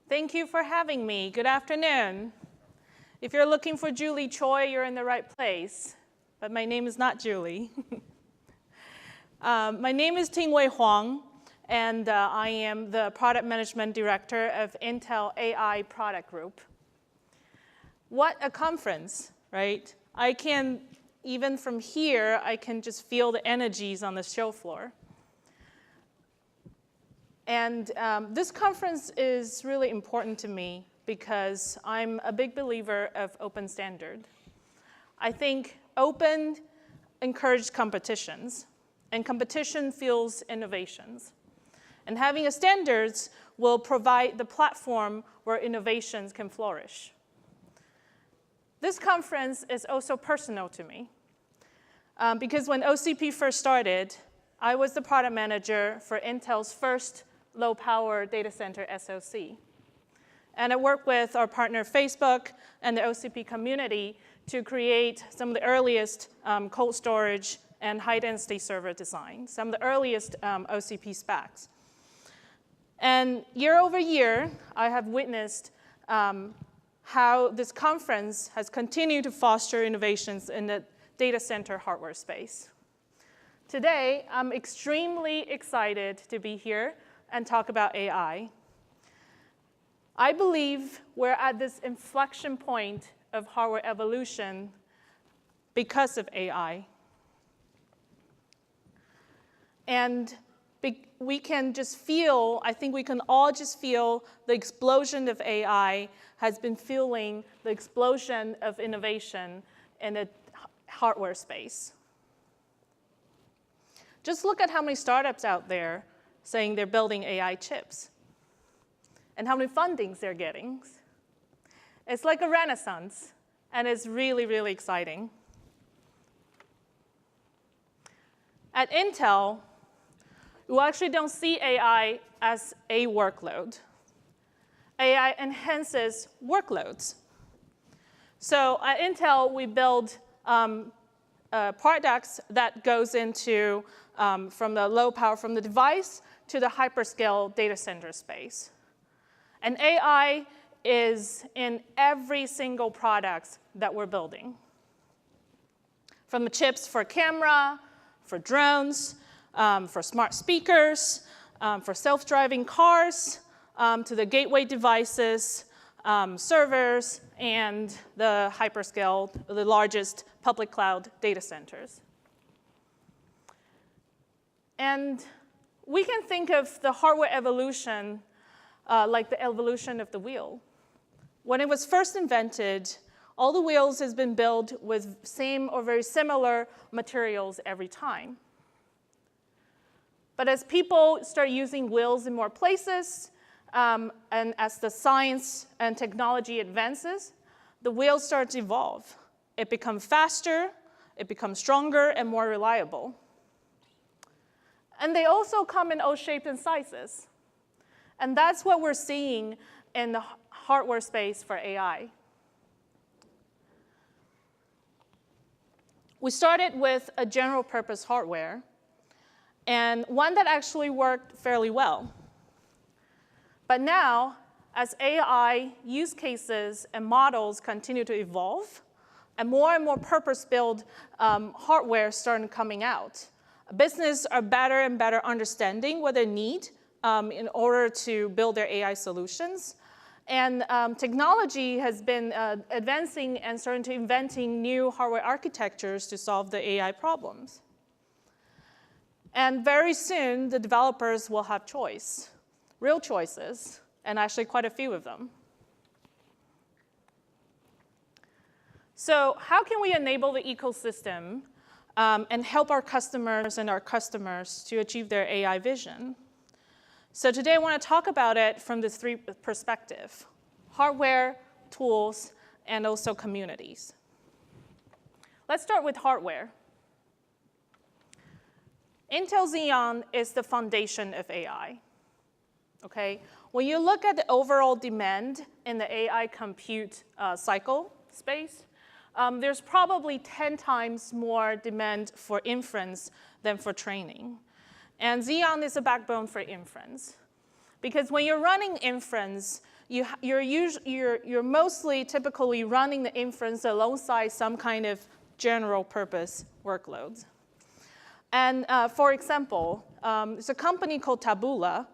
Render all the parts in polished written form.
Thank you for having me. Good afternoon. If you're looking for Julie Choi, you're in the right place. But my name is not Julie. My name is Tingwei Huang, and I am the Product Management Director of Intel AI Product Group. What a conference, right? Even from here, I can just feel the energies on the show floor. And this conference is really important to me because I'm a big believer of open standard. I think open encourages competitions, and competition fuels innovations. And having a standards will provide the platform where innovations can flourish. This conference is also personal to me because when OCP first started, I was the product manager for Intel's first low-power data center SoC. And I worked with our partner Facebook and the OCP community to create some of the earliest cold storage and high-density server designs, some of the earliest OCP specs. And year over year, I have witnessed how this conference has continued to foster innovations in the data center hardware space. Today, I'm extremely excited to be here and talk about AI. I believe we're at this inflection point of hardware evolution because of AI. And we can just feel, I think we can all just feel the explosion of AI has been fueling the explosion of innovation in the hardware space. Just look at how many startups out there saying they're building AI chips and how many fundings they're getting. It's like a renaissance, and it's really, really exciting. At Intel, we actually don't see AI as a workload. AI enhances workloads. So at Intel, we build products that goes into from the low power from the device to the hyperscale data center space. And AI is in every single product that we're building. From the chips for camera, for drones, for smart speakers, for self-driving cars, to the gateway devices, servers, and the hyperscale, the largest public cloud data centers. And we can think of the hardware evolution like the evolution of the wheel. When it was first invented, all the wheels has been built with same or very similar materials every time. But as people start using wheels in more places, and as the science and technology advances, the wheel starts to evolve. It becomes faster, it becomes stronger, and more reliable. And they also come in all shapes and sizes. And that's what we're seeing in the hardware space for AI. We started with a general purpose hardware, and one that actually worked fairly well. But now, as AI use cases and models continue to evolve, and more purpose-built hardware started coming out, businesses are better and better understanding what they need in order to build their AI solutions. And technology has been advancing and starting to inventing new hardware architectures to solve the AI problems. And very soon, the developers will have choice, real choices, and actually quite a few of them. So how can we enable the ecosystem and help our customers to achieve their AI vision? So today I want to talk about it from the three perspectives: hardware, tools, and also communities. Let's start with hardware. Intel Xeon is the foundation of AI. Okay? When you look at the overall demand in the AI compute cycle space, there's probably 10 times more demand for inference than for training. And Xeon is a backbone for inference. Because when you're running inference, you're mostly typically running the inference alongside some kind of general purpose workloads. And for example, there's a company called Taboola.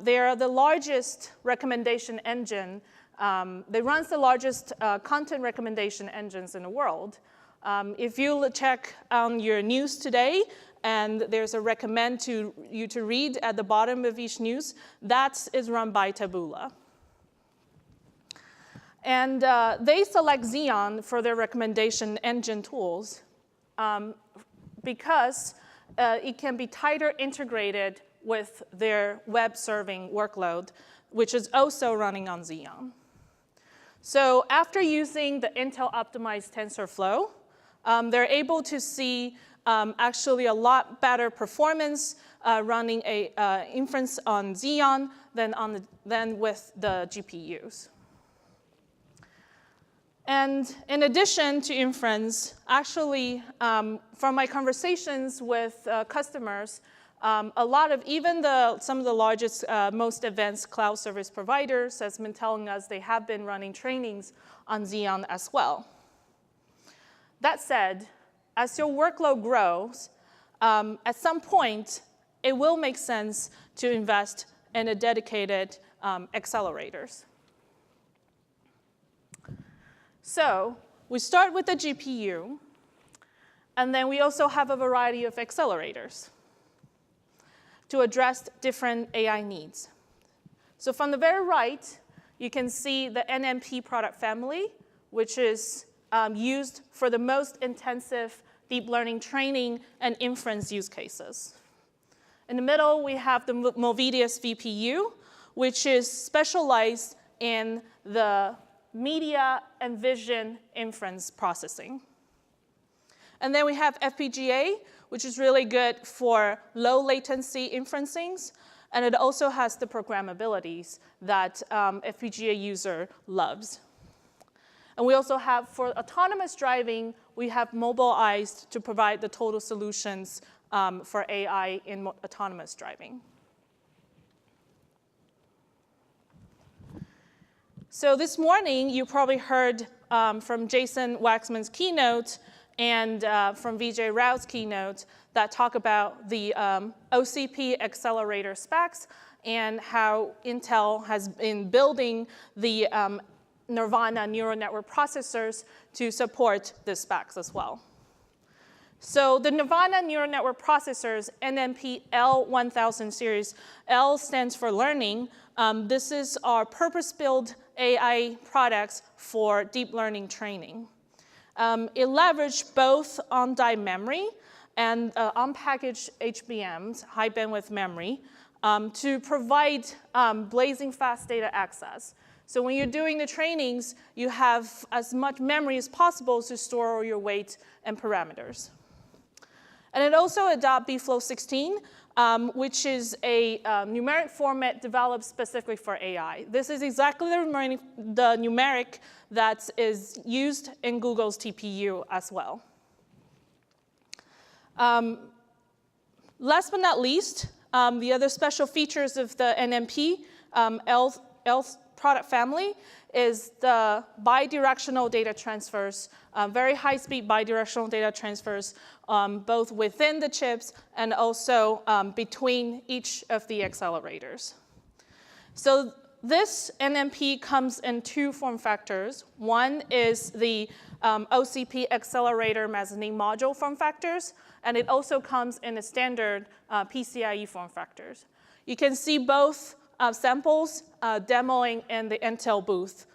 They are the largest recommendation engine. They run the largest content recommendation engines in the world. If you check on your news today, and there's a recommend to you to read at the bottom of each news, that is run by Taboola. And they select Xeon for their recommendation engine tools because it can be tighter integrated with their web serving workload, which is also running on Xeon. So after using the Intel optimized TensorFlow, they're able to see actually a lot better performance running a inference on Xeon than with the GPUs. And in addition to inference, actually, from my conversations with customers, a lot of even some of the largest, most advanced cloud service providers has been telling us they have been running trainings on Xeon as well. That said, as your workload grows, at some point, it will make sense to invest in a dedicated accelerators. So we start with the GPU, and then we also have a variety of accelerators to address different AI needs. So from the very right, you can see the NMP product family, which is used for the most intensive deep learning training and inference use cases. In the middle, we have the Movidius VPU, which is specialized in the media and vision inference processing. And then we have FPGA, which is really good for low latency inferencing, and it also has the programmabilities that FPGA user loves. And we also have, for autonomous driving, we have mobilized to provide the total solutions for AI in autonomous driving. So this morning, you probably heard from Jason Waxman's keynote and from Vijay Rao's keynote that talk about the OCP accelerator specs and how Intel has been building the Nervana neural network processors to support the specs as well. So the Nervana neural network processors, NMP L1000 series, L stands for learning. This is our purpose-built AI products for deep learning training. It leveraged both on-die memory and unpackaged HBMs, high bandwidth memory, to provide blazing fast data access. So when you're doing the trainings, you have as much memory as possible to store all your weight and parameters. And it also adopts bflow16, which is a numeric format developed specifically for AI. This is exactly the numeric that is used in Google's TPU as well. Last but not least, the other special features of the NMP L product family is the bidirectional data transfers, very high-speed bidirectional data transfers, both within the chips and also between each of the accelerators. So this NMP comes in two form factors. One is the OCP accelerator mezzanine module form factors, and it also comes in a standard PCIe form factors. You can see both samples demoing in the Intel booth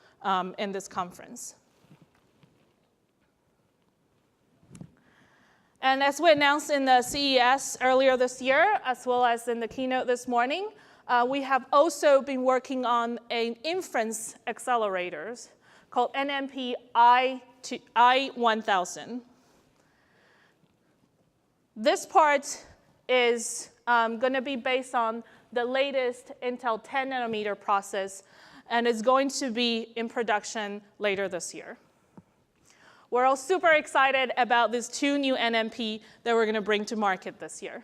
in this conference. And as we announced in the CES earlier this year, as well as in the keynote this morning, we have also been working on an inference accelerators called NMP Eye1000. This part is going to be based on the latest Intel 10 nanometer process, and is going to be in production later this year. We're all super excited about these two new NMP that we're going to bring to market this year.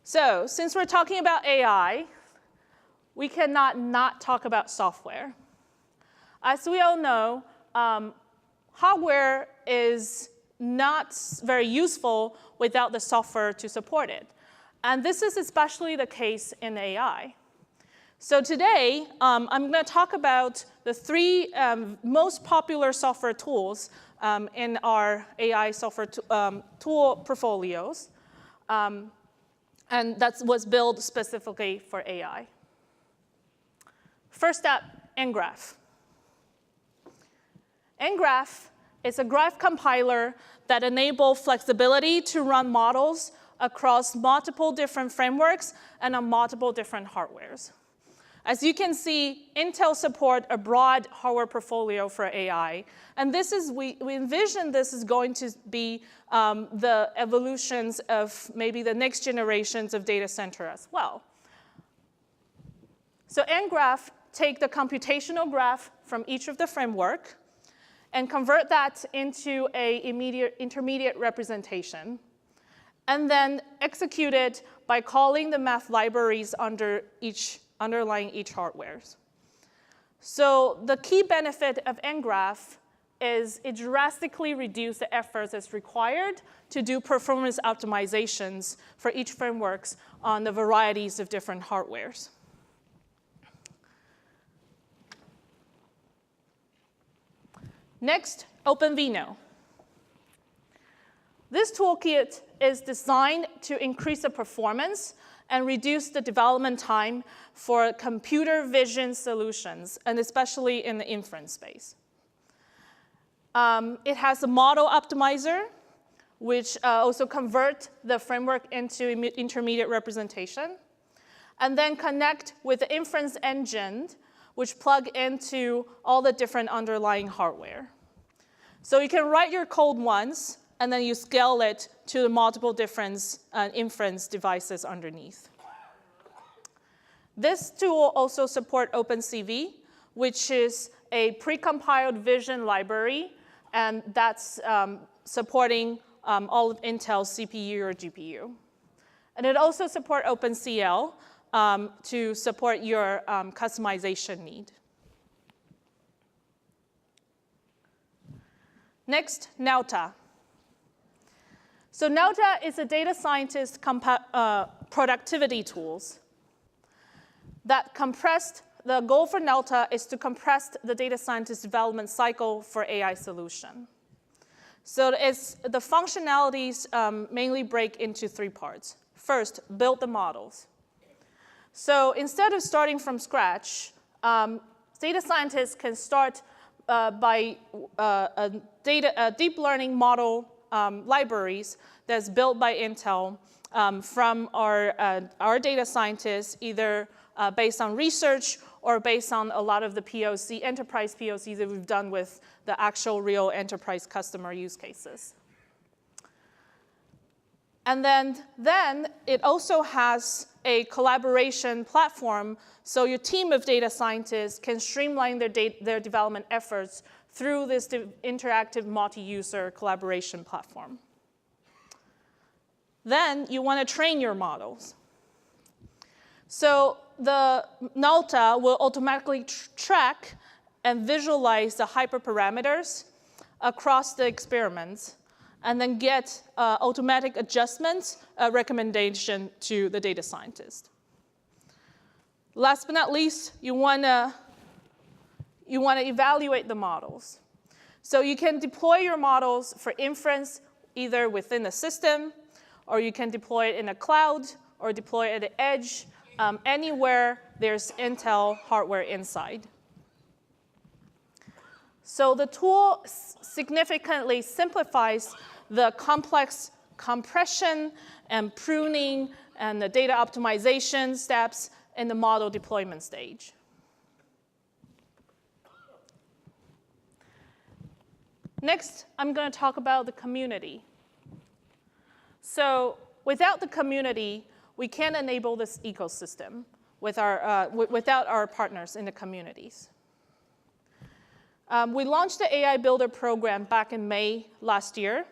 So since we're talking about AI, we cannot not talk about software. As we all know, hardware is not very useful without the software to support it. And this is especially the case in AI. So today, I'm going to talk about the 3 most popular software tools in our AI software tool portfolios. And that was built specifically for AI. First up, NGraph. NGraph is a graph compiler that enables flexibility to run models across multiple different frameworks and on multiple different hardwares. As you can see, Intel supports a broad hardware portfolio for AI. And this is, we envision this is going to be the evolutions of maybe the next generations of data center as well. So NGraph take the computational graph from each of the framework and convert that into an intermediate representation, and then execute it by calling the math libraries underlying each hardware. So the key benefit of NGraph is it drastically reduces the efforts that's required to do performance optimizations for each frameworks on the varieties of different hardwares. Next, Openvino. This toolkit is designed to increase the performance and reduce the development time for computer vision solutions, and especially in the inference space. It has a model optimizer, which also converts the framework into intermediate representation, and then connect with the inference engine, which plug into all the different underlying hardware. So you can write your code once, and then you scale it to the multiple different inference devices underneath. This tool also supports OpenCV, which is a precompiled vision library, and that's supporting all of Intel's CPU or GPU. And it also supports OpenCL to support your customization need. Next, Notah. So Notah is a data scientist productivity tools that the goal for Notah is to compress the data scientist development cycle for AI solution. So the functionalities mainly break into 3 parts. First, build the models. So instead of starting from scratch, data scientists can start by deep learning model libraries that's built by Intel from our data scientists, either based on research or based on a lot of the POC, enterprise POCs that we've done with the actual real enterprise customer use cases. And then it also has a collaboration platform, so your team of data scientists can streamline their development efforts through this interactive multi-user collaboration platform. Then you want to train your models. So the Notah will automatically track and visualize the hyperparameters across the experiments, and then get automatic adjustments, recommendation to the data scientist. Last but not least, you want to evaluate the models. So you can deploy your models for inference either within a system, or you can deploy it in a cloud, or deploy it at the edge, anywhere there's Intel hardware inside. So the tool significantly simplifies the complex compression and pruning and the data optimization steps in the model deployment stage. Next, I'm going to talk about the community. So without the community, we can't enable this ecosystem without our partners in the communities. We launched the AI Builder program back in May last year.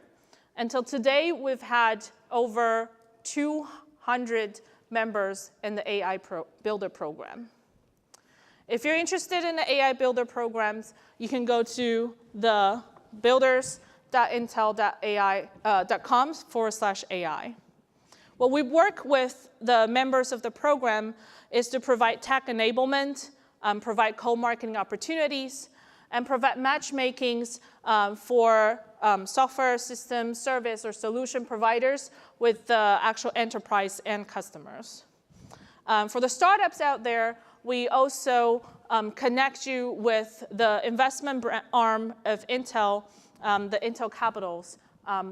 Until today, we've had over 200 members in the AI Builder program. If you're interested in the AI Builder programs, you can go to the builders.intel.com/AI. What we work with the members of the program is to provide tech enablement, provide co-marketing opportunities, and provide matchmakings for software system, service, or solution providers with the actual enterprise and customers. For the startups out there, we also connect you with the investment arm of Intel, the Intel Capitals,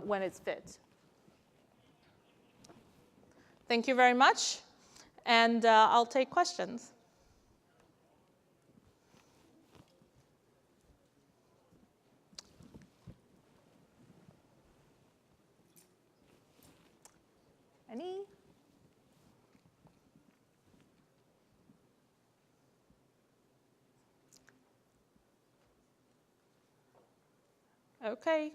when it's fit. Thank you very much, and I'll take questions. Any? Okay.